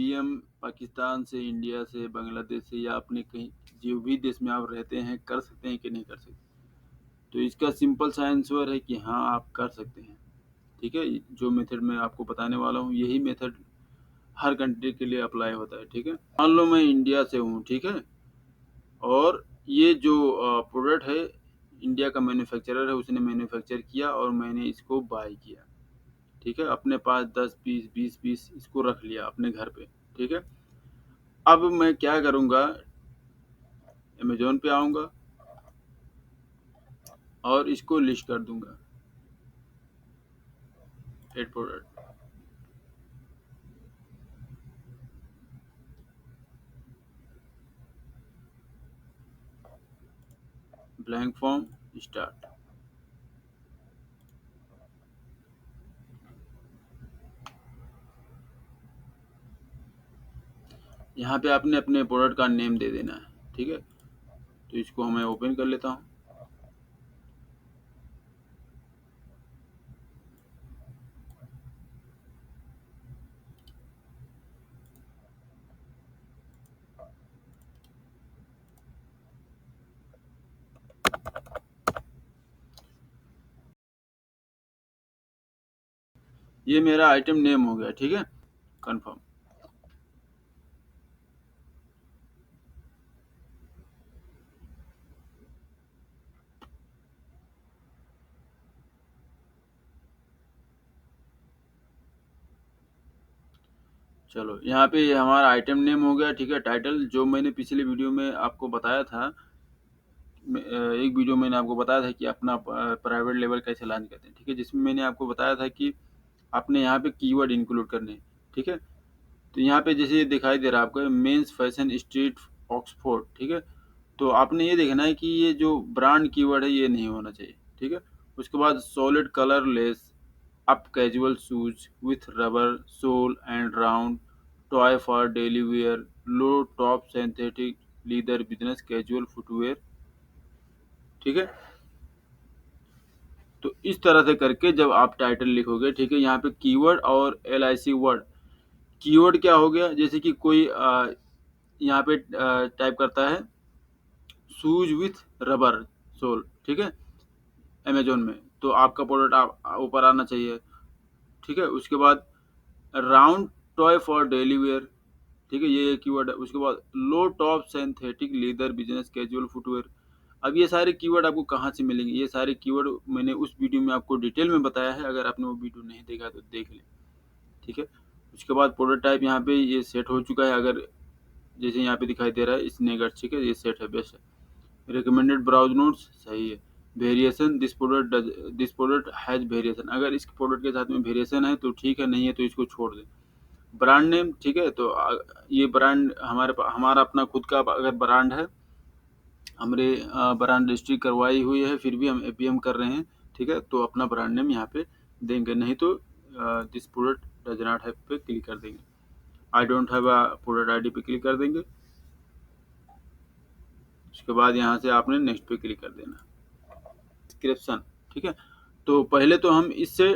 PM Pakistan से, India से, बांग्लादेश से या अपने कहीं जो भी देश में आप रहते हैं कर सकते हैं कि नहीं कर सकते? तो इसका सिंपल सा आंसर है कि हाँ, आप कर सकते हैं। ठीक है, जो मेथड मैं आपको बताने वाला हूँ यही मेथड हर कंट्री के लिए अप्लाई होता है। ठीक है, मान लो मैं इंडिया से हूँ, ठीक है, और ये जो प्रोडक्ट है इंडिया का मैन्युफैक्चरर है, उसने मैन्युफैक्चर किया और मैंने इसको बाय किया। ठीक है, अपने पास 10 पीस 20 पीस इसको रख लिया अपने घर पे। ठीक है, अब मैं क्या करूँगा, अमेज़न पे आऊँगा और इसको लिस्ट कर दूँगा, add product, blank form, start. यहाँ पे आपने अपने प्रोडक्ट का नेम दे देना है। ठीक है, तो इसको मैं ओपन कर लेता हूँ। ये मेरा आइटम नेम हो गया। ठीक है, कंफर्म। चलो, यहाँ पे हमारा आइटम नेम हो गया। ठीक है, टाइटल जो मैंने पिछले वीडियो में आपको बताया था, एक वीडियो मैंने आपको बताया था कि अपना प्राइवेट लेवल कैसे लॉन्च करते हैं। ठीक है, जिसमें मैंने आपको बताया था कि आपने यहाँ पे कीवर्ड इंक्लूड करने हैं। ठीक है, तो यहाँ पे जैसे ये दिखाई दे रहा है आपको, मेंस फैशन स्ट्रीट ऑक्सफोर्ड। ठीक है, तो आपने ये देखना है कि ये जो ब्रांड कीवर्ड है ये नहीं होना चाहिए। ठीक है, उसके बाद solid colour lace up casual shoes with rubber sole and round toe for daily wear low top synthetic leather business casual footwear. ठीक है, तो इस तरह से करके जब आप टाइटल लिखोगे, ठीक है, यहाँ पे कीवर्ड और LIC वर्ड। कीवर्ड क्या हो गया, जैसे कि कोई यहाँ पे टाइप करता है शूज विथ रबर सोल। ठीक है, अमेजोन में, तो आपका प्रोडक्ट आप ऊपर आना चाहिए। ठीक है, उसके बाद round toe for daily wear. ठीक है, ये कीवर्ड है। उसके बाद low top synthetic leather business casual footwear. अब ये सारे कीवर्ड आपको कहाँ से मिलेंगे? ये सारे कीवर्ड मैंने उस वीडियो में आपको डिटेल में बताया है, अगर आपने वो वीडियो नहीं देखा तो देख लें। ठीक है, उसके बाद प्रोडक्ट टाइप यहाँ पे ये सेट हो चुका है, अगर जैसे यहाँ पे दिखाई दे रहा है स्नेगर। ठीक है, ये सेट है, बेस्ट है। रिकमेंडेड ब्राउज नोट्स सही है। Variation this product has variation, अगर इस प्रोडक्ट के साथ में वेरिएशन है तो ठीक है, नहीं है तो इसको छोड़ दें। ब्रांड नेम, ठीक है, तो ये ब्रांड हमारा अपना खुद का अगर ब्रांड है, हमने ब्रांड रजिस्ट्री करवाई हुई है, फिर भी हम APM कर रहे हैं। ठीक है, तो अपना ब्रांड नेम यहाँ पे देंगे, नहीं तो this product does not have पे क्लिक कर देंगे। I don't have a product ID पे क्लिक कर देंगे। उसके बाद यहाँ से आपने नेक्स्ट पे क्लिक कर देना। डिस्क्रिप्शन, ठीक है, तो पहले तो हम इससे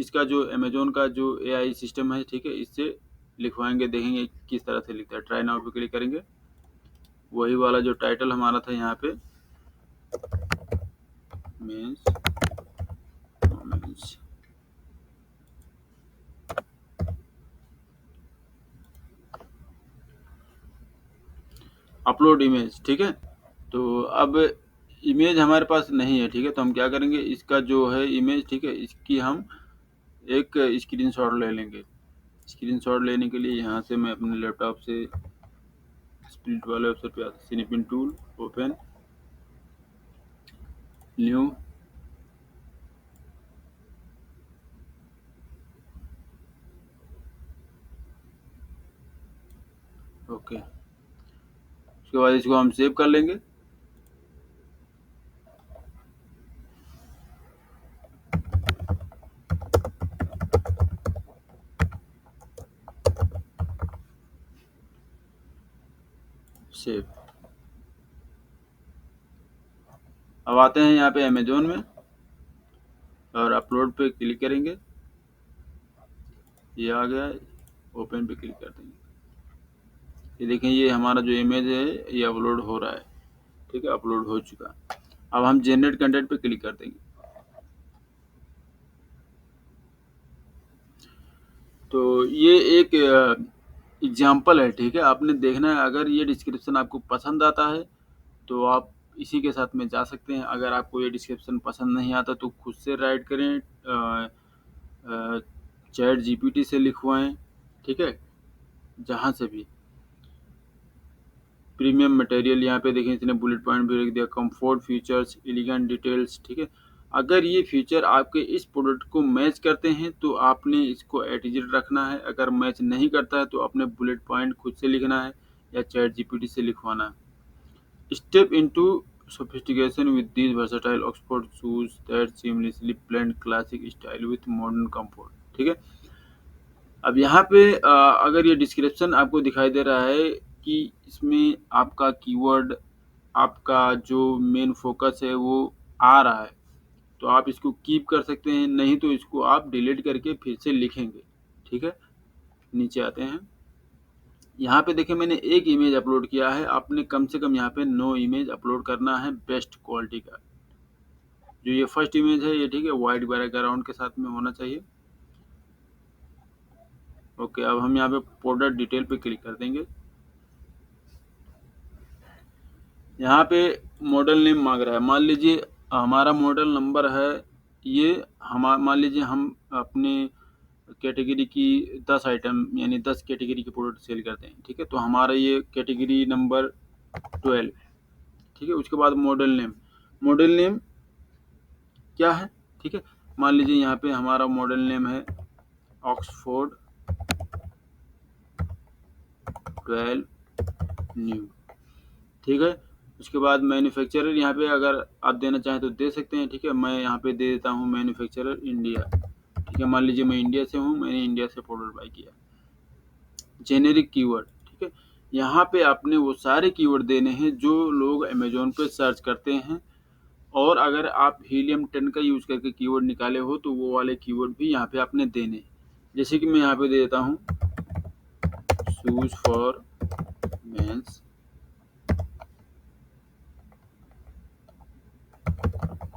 इसका जो अमेजोन का जो AI सिस्टम है, ठीक है, इससे लिखवाएंगे, देखेंगे किस तरह से लिखता है। ट्राई नाउ पे क्लिक करेंगे, वही वाला जो टाइटल हमारा था यहाँ पे, मीन्स मीन्स अपलोड इमेज। ठीक है, तो अब इमेज हमारे पास नहीं है। ठीक है, तो हम क्या करेंगे, इसका जो है इमेज, ठीक है, इसकी हम एक स्क्रीनशॉट ले लेंगे। स्क्रीनशॉट लेने के लिए यहाँ से मैं अपने लैपटॉप से स्प्लिट वाले ऑप्शन पे आता, snapping tool, open, new, okay. उसके बाद इसको हम सेव कर लेंगे। सेव। अब आते हैं यहाँ पे अमेजोन में और अपलोड पे क्लिक करेंगे, ये आ गया, ओपन पे क्लिक कर देंगे। ये देखें, ये हमारा जो इमेज है ये अपलोड हो रहा है, ठीक है, अपलोड हो चुका। अब हम जनरेट कंटेंट पे क्लिक कर देंगे। तो ये एक एग्जाम्पल है, ठीक है, आपने देखना है। अगर ये डिस्क्रिप्शन आपको पसंद आता है तो आप इसी के साथ में जा सकते हैं। अगर आपको ये डिस्क्रिप्शन पसंद नहीं आता तो खुद से राइट करें, चैट जीपीटी से लिखवाएं, ठीक है, जहाँ से भी। प्रीमियम मटेरियल यहाँ पे देखें, इसने बुलेट पॉइंट भी रख दिया, कंफर्ट फीचर्स, एलिगेंट डिटेल्स, ठीक है। अगर ये फीचर आपके इस प्रोडक्ट को मैच करते हैं तो आपने इसको एटीजेड रखना है। अगर मैच नहीं करता है तो अपने बुलेट पॉइंट खुद से लिखना है या चैट जीपीटी से लिखवाना है। Step into sophistication with these versatile Oxford shoes that seamlessly blend classic style with modern comfort, ठीक है। अब यहाँ पे अगर ये डिस्क्रिप्शन आपको दिखाई दे रहा है कि इसमें आपका कीवर्ड, आपका जो मेन फोकस है वो आ रहा है, तो आप इसको कीप कर सकते हैं, नहीं तो इसको आप डिलीट करके फिर से लिखेंगे, ठीक है। नीचे आते हैं, यहाँ पे देखिए मैंने एक इमेज अपलोड किया है, आपने कम से कम यहाँ पे 9 इमेज अपलोड करना है बेस्ट क्वालिटी का। जो ये फर्स्ट इमेज है ये, ठीक है, वाइट बैकग्राउंड के साथ में होना चाहिए। ओके, अब हम यहाँ पे प्रोडक्ट डिटेल पे क्लिक कर देंगे। यहाँ पे मॉडल नेम मांग रहा है, मान लीजिए हमारा मॉडल नंबर है ये, हम मान लीजिए हम अपने कैटेगरी की 10 आइटम यानी 10 कैटेगरी के प्रोडक्ट सेल करते हैं, ठीक है। तो हमारा ये कैटेगरी नंबर 12, ठीक है। उसके बाद मॉडल नेम क्या है, ठीक है। मान लीजिए यहाँ पे हमारा मॉडल नेम है ऑक्सफोर्ड 12 न्यू, ठीक है। उसके बाद मैन्युफैक्चरर यहाँ पे अगर आप देना चाहें तो दे सकते हैं, ठीक है। मैं यहाँ पे दे देता हूँ मैन्युफैक्चरर इंडिया, ठीक है। मान लीजिए मैं इंडिया से हूँ, मैंने इंडिया से प्रोडक्ट बाई किया। जेनेरिक कीवर्ड, ठीक है। यहाँ पे आपने वो सारे कीवर्ड देने हैं जो लोग अमेजोन पे सर्च करते हैं, और अगर आप हीलियम 10 का यूज करके कीवर्ड निकाले हो तो वो वाले कीवर्ड भी यहाँ पे आपने देने हैं। जैसे कि मैं यहाँ पे दे देता हूँ shoes for men's,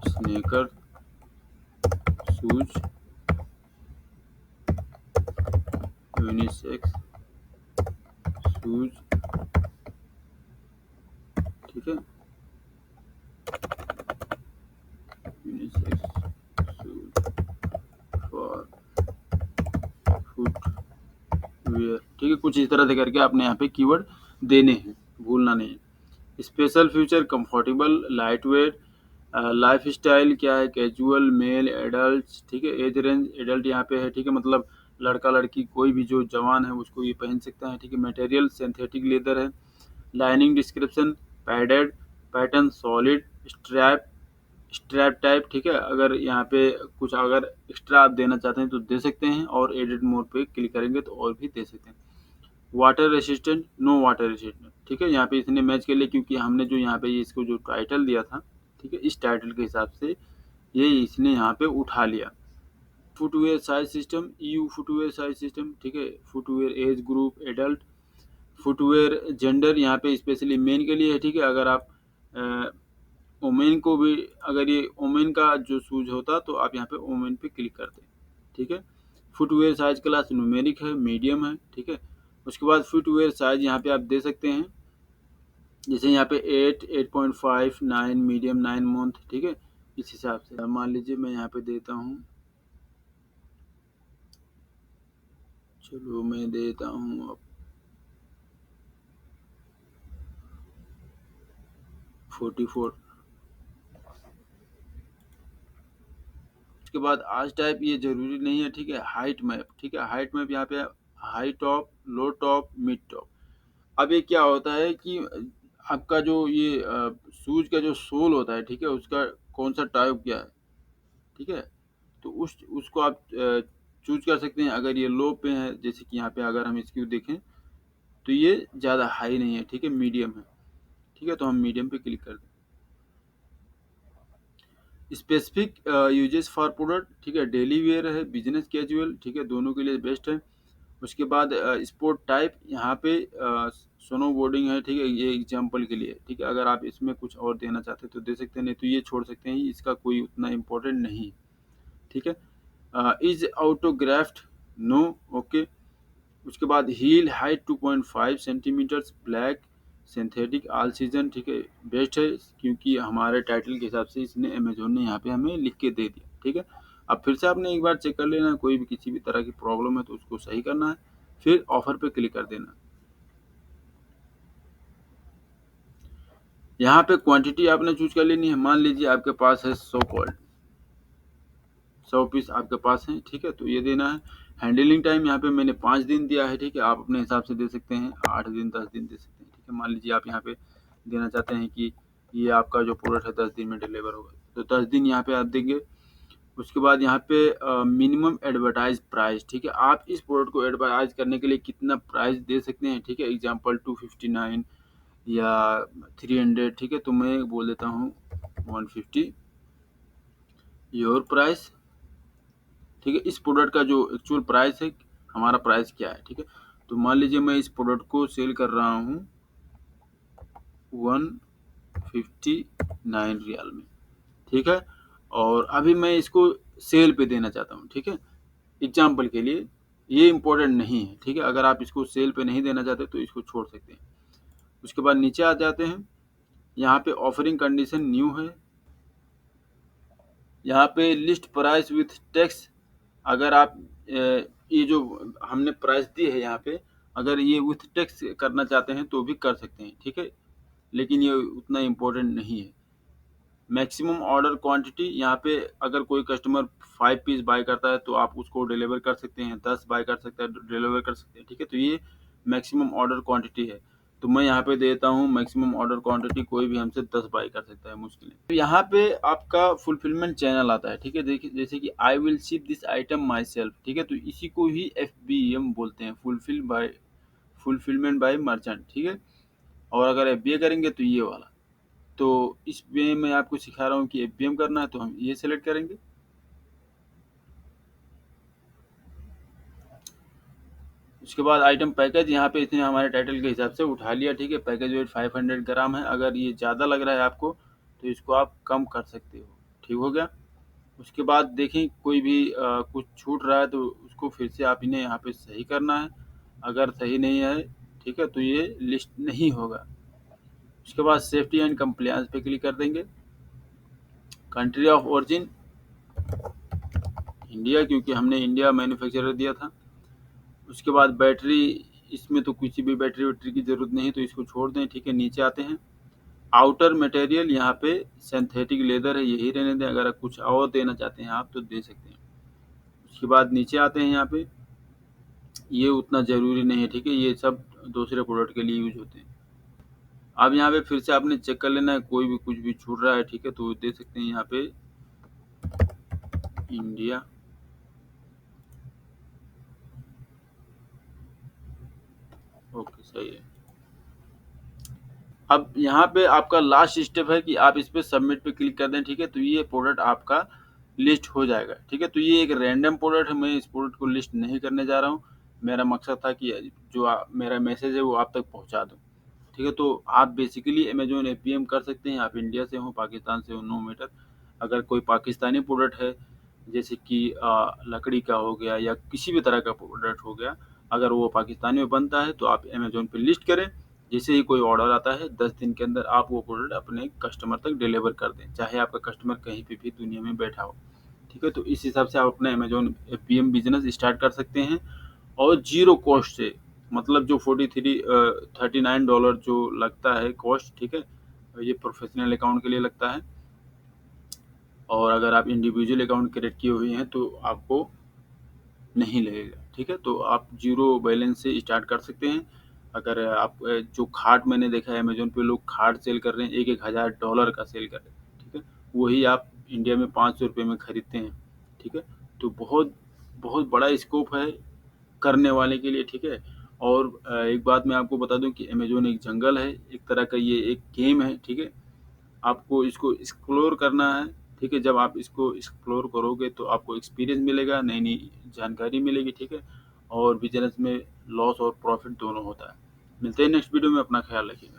sneaker shoes, unisex shoes, ठीक है, यूनिसेक्स शूज फॉर फुटवेयर, ठीक है। कुछ इस तरह से करके आपने यहाँ पे कीवर्ड देने हैं, भूलना नहीं। Special feature, comfortable, light weight, life style क्या है, कैजुअल, मेल, एडल्ट, ठीक है। एज रेंज एडल्ट यहाँ पे है, ठीक है, मतलब लड़का लड़की कोई भी जो जवान है उसको ये पहन सकता है, ठीक है। मटेरियल सिंथेटिक लेदर है। Lining description, padded, pattern solid, strap type, ठीक है। अगर यहाँ पे कुछ अगर एक्स्ट्रा आप देना चाहते हैं तो दे सकते हैं, और एडिट मोड पे क्लिक करेंगे तो और भी दे सकते हैं। Water resistant, no water resistant, ठीक है। यहाँ पे इसने मैच कर लिया क्योंकि हमने जो यहाँ पे इसको जो टाइटल दिया था, ठीक है, इस टाइटल के हिसाब से ये इसने यहाँ पे उठा लिया। Footwear size system, EU footwear size system, ठीक है। Footwear age group adult, footwear gender यहाँ पे स्पेशली मेन के लिए है, ठीक है। अगर आप ओमेन को भी, अगर ये ओमेन का जो शूज होता तो आप यहाँ पे ओमेन पे क्लिक करते, ठीक है। फुटवेयर साइज क्लास न्यूमेरिक है, मीडियम है, ठीक है। उसके बाद फुटवेयर साइज यहाँ पे आप दे सकते हैं, जैसे यहाँ पे 8, 8.5, 9 मीडियम, 9 मंथ, ठीक है। इस हिसाब से मान लीजिए मैं यहाँ पे देता हूँ, चलो मैं देता हूँ अब 44। उसके बाद आज टाइप ये जरूरी नहीं है, ठीक है। हाइट मैप, ठीक है, हाइट मैप यहाँ पे हाई टॉप, लो टॉप, मिड टॉप। अब ये क्या होता है कि आपका जो ये शूज का जो सोल होता है, ठीक है, उसका कौन सा टाइप क्या है, ठीक है। तो उसको आप चूज कर सकते हैं। अगर ये लो पे है, जैसे कि यहाँ पे अगर हम इसकी देखें तो ये ज़्यादा हाई नहीं है, ठीक है, मीडियम है, ठीक है। तो हम मीडियम पे क्लिक कर दें। स्पेसिफिक यूजेस फॉर प्रोडक्ट, ठीक है, डेली वेयर है, बिजनेस कैजुअल, ठीक है, दोनों के लिए बेस्ट है। उसके बाद स्पोर्ट टाइप यहाँ पे स्नो बोर्डिंग है, ठीक है, ये एग्जाम्पल के लिए, ठीक है। अगर आप इसमें कुछ और देना चाहते हैं तो दे सकते हैं, नहीं तो ये छोड़ सकते हैं, इसका कोई उतना इम्पोर्टेंट नहीं, ठीक है। Is autograft, no, okay. उसके बाद heel height 2.5 centimetres, black, synthetic, all season, ठीक है, बेस्ट है, क्योंकि हमारे टाइटल के हिसाब से इसने अमेजोन ने यहाँ पे हमें लिख के दे दिया, ठीक है। अब फिर से आपने एक बार चेक कर लेना है, कोई भी किसी भी तरह की प्रॉब्लम है तो उसको सही करना है, फिर ऑफर पे क्लिक कर देना। यहाँ पे क्वांटिटी आपने चूज कर लेनी है, मान लीजिए आपके पास है 100 पीस आपके पास है, ठीक है, तो ये देना है। हैंडलिंग टाइम यहाँ पे मैंने 5 दिन दिया है, ठीक है, आप अपने हिसाब से दे सकते हैं, 8 दिन 10 दिन दे सकते हैं, ठीक है। मान लीजिए आप यहाँ पे देना चाहते हैं कि ये आपका जो प्रोडक्ट है 10 दिन में डिलीवर होगा, तो 10 दिन यहाँ पे आप देंगे। उसके बाद यहाँ पे मिनिमम एडवर्टाइज प्राइस, ठीक है, आप इस प्रोडक्ट को एडवर्टाइज करने के लिए कितना प्राइस दे सकते हैं, ठीक है। एग्जाम्पल 259 या 300, ठीक है, तो मैं बोल देता हूँ 150 योर प्राइस, ठीक है। इस प्रोडक्ट का जो एक्चुअल प्राइस है, हमारा प्राइस क्या है, ठीक है। तो मान लीजिए मैं इस प्रोडक्ट को सेल कर रहा हूँ 159 रियाल में, ठीक है, और अभी मैं इसको सेल पे देना चाहता हूँ, ठीक है, एग्जाम्पल के लिए, ये इम्पोर्टेंट नहीं है, ठीक है। अगर आप इसको सेल पे नहीं देना चाहते तो इसको छोड़ सकते हैं। उसके बाद नीचे आ जाते हैं, यहाँ पे ऑफरिंग कंडीशन न्यू है, यहाँ पे लिस्ट प्राइस विथ टैक्स, अगर आप ये जो हमने प्राइस दी है यहाँ पे, अगर ये विथ टैक्स करना चाहते हैं तो भी कर सकते हैं, ठीक है, लेकिन ये उतना इम्पोर्टेंट नहीं है। मैक्सिमम ऑर्डर क्वांटिटी, यहाँ पे अगर कोई कस्टमर 5 पीस बाय करता है तो आप उसको डिलीवर कर सकते हैं, 10 बाय कर सकता है डिलीवर कर सकते हैं, ठीक है, तो ये मैक्सिमम ऑर्डर क्वांटिटी है। तो मैं यहाँ पे देता हूँ मैक्सिमम ऑर्डर क्वांटिटी, कोई भी हमसे 10 बाय कर सकता है मुश्किल है। तो यहाँ पे आपका फुलफिलमेंट चैनल आता है, ठीक है, देखिए जैसे कि I will ship this item my self, ठीक है, तो इसी को ही FBM बोलते हैं, फुलफिलमेंट बाय मर्चेंट, ठीक है। और अगर FBA करेंगे तो ये वाला, तो इस वे में आपको सिखा रहा हूँ कि FBM करना है तो हम ये सेलेक्ट करेंगे। उसके बाद आइटम पैकेज, यहाँ पे इसने हमारे टाइटल के हिसाब से उठा लिया, ठीक है। पैकेज वेट 500 ग्राम है, अगर ये ज़्यादा लग रहा है आपको तो इसको आप कम कर सकते हो, ठीक हो गया। उसके बाद देखें कोई भी कुछ छूट रहा है तो उसको फिर से आप इन्हें यहाँ पे सही करना है, अगर सही नहीं है, ठीक है, तो ये लिस्ट नहीं होगा। उसके बाद सेफ्टी एंड कंप्लायंस पे क्लिक कर देंगे। कंट्री ऑफ ओरिजिन इंडिया, क्योंकि हमने इंडिया मैन्युफैक्चरर दिया था। उसके बाद बैटरी, इसमें तो किसी भी बैटरी वैटरी की ज़रूरत नहीं, तो इसको छोड़ दें, ठीक है। नीचे आते हैं, आउटर मटेरियल यहाँ पे सिंथेटिक लेदर है, यही रहने दें, अगर आप कुछ और देना चाहते हैं आप तो दे सकते हैं। उसके बाद नीचे आते हैं, यहाँ पे ये उतना ज़रूरी नहीं है, ठीक है, ये सब दूसरे प्रोडक्ट के लिए यूज होते हैं। अब यहाँ पे फिर से आपने चेक कर लेना है, कोई भी कुछ भी छूट रहा है, ठीक है, तो दे सकते हैं यहाँ पे इंडिया, ओके, सही है। अब यहाँ पे आपका लास्ट स्टेप है कि आप इस पे सबमिट पे क्लिक कर दें, ठीक है, तो ये प्रोडक्ट आपका लिस्ट हो जाएगा, ठीक है। तो ये एक रैंडम प्रोडक्ट है, मैं इस प्रोडक्ट को लिस्ट नहीं करने जा रहा हूँ, मेरा मकसद था कि जो मेरा मैसेज है वो आप तक पहुँचा दूँ, ठीक है। तो आप बेसिकली अमेजोन FBM कर सकते हैं, आप इंडिया से हो पाकिस्तान से हो, नो मैटर। अगर कोई पाकिस्तानी प्रोडक्ट है, जैसे कि लकड़ी का हो गया या किसी भी तरह का प्रोडक्ट हो गया, अगर वो पाकिस्तानी में बनता है तो आप अमेजोन पे लिस्ट करें, जैसे ही कोई ऑर्डर आता है 10 दिन के अंदर आप वो प्रोडक्ट अपने कस्टमर तक डिलीवर कर दें, चाहे आपका कस्टमर कहीं पे भी दुनिया में बैठा हो, ठीक है। तो इस हिसाब से आप अपना अमेजोन FBM बिजनेस स्टार्ट कर सकते हैं, और जीरो कॉस्ट से, मतलब जो 39 डॉलर जो लगता है कॉस्ट, ठीक है, ये प्रोफेशनल अकाउंट के लिए लगता है, और अगर आप इंडिविजुअल अकाउंट क्रिएट किए हुए हैं तो आपको नहीं लगेगा, ठीक है। तो आप जीरो बैलेंस से स्टार्ट कर सकते हैं। अगर आप जो खाट मैंने देखा है अमेजोन पे, लोग खाट सेल कर रहे हैं, 1-1 हज़ार डॉलर का सेल कर रहे हैं, ठीक है, वही आप इंडिया में 500 रुपये में खरीदते हैं, ठीक है। तो बहुत बहुत बड़ा स्कोप है करने वाले के लिए, ठीक है। और एक बात मैं आपको बता दूं कि अमेजोन एक जंगल है, एक तरह का ये एक गेम है, ठीक है। आपको इसको एक्सप्लोर करना है, ठीक है। जब आप इसको एक्सप्लोर करोगे तो आपको एक्सपीरियंस मिलेगा, नई नई जानकारी मिलेगी, ठीक है। और बिजनेस में लॉस और प्रॉफिट दोनों होता है। मिलते हैं नेक्स्ट वीडियो में, अपना ख्याल रखिएगा।